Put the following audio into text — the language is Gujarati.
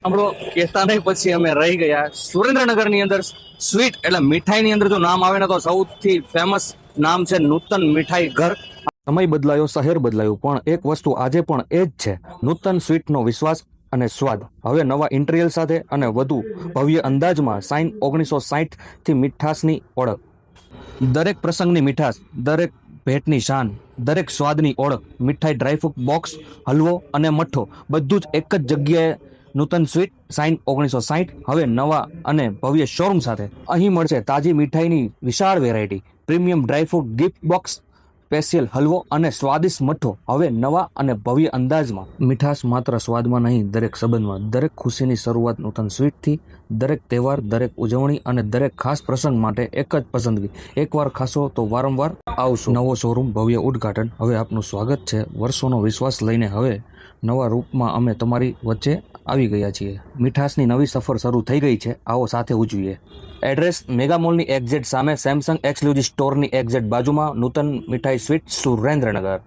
આપણો કહેતા નહીં પછી અમે રહી ગયા સુરેન્દ્રનગરની અંદર સ્વીટ એટલે મીઠાઈની અંદર જો નામ આવે ને તો સૌથી ફેમસ નામ છે નૂતન મીઠાઈ ઘર. સમય બદલાયો, શહેર બદલાયું, પણ એક વસ્તુ આજે પણ એ જ છે. નૂતન સ્વીટનો વિશ્વાસ અને સ્વાદ હવે નવા ઇન્ટિરિયર સાથે અને વધુ ભવ્ય અંદાજમાં. સાઇન 1960 થી મીઠાશની ઓળખ, દરેક પ્રસંગની મીઠાશ, દરેક ભેટની શાન, દરેક સ્વાદની ઓળખ. મીઠાઈ, ડ્રાયફ્રૂટ બોક્સ, હલવો અને મઠ્ઠો બધું જ એક જ જગ્યાએ. નૂતન સ્વીટ, સાઇન 1960, હવે નવા અને ભવ્ય શોરૂમ સાથે. અહીં મળશે તાજી મીઠાઈની વિશાળ variety, premium dry fruit gift box, special હલવો અને સ્વાદિષ્ટ મઠ્ઠો હવે નવા અને ભવ્ય અંદાજમાં. મીઠાશ માત્ર સ્વાદમાં નહીં, દરેક સંબંધમાં. દરેક ખુશીની શરૂઆત નૂતન સ્વીટથી. દરેક તહેવાર, દરેક ઉજવણી અને દરેક ખાસ પ્રસંગ માટે એક જ પસંદગી. એકવાર ખાશો તો વારંવાર આવશો. નવો શોરૂમ, ભવ્ય ઉદ્ઘાટન, હવે આપનું સ્વાગત છે. વર્ષોનો વિશ્વાસ લઈને હવે નવા રૂપમાં અમે તમારી વચ્ચે આવી ગયા છીએ. મીઠાશની નવી સફર શરૂ થઈ ગઈ છે, આવો સાથે ઉજવીએ. એડ્રેસ: મેગા મોલની એક્ઝેટ સામે, સેમસંગ એક્સક્લુઝિવ સ્ટોરની એક્ઝેટ બાજુમાં, નૂતન મીઠાઈ સ્વીટ, સુરેન્દ્રનગર.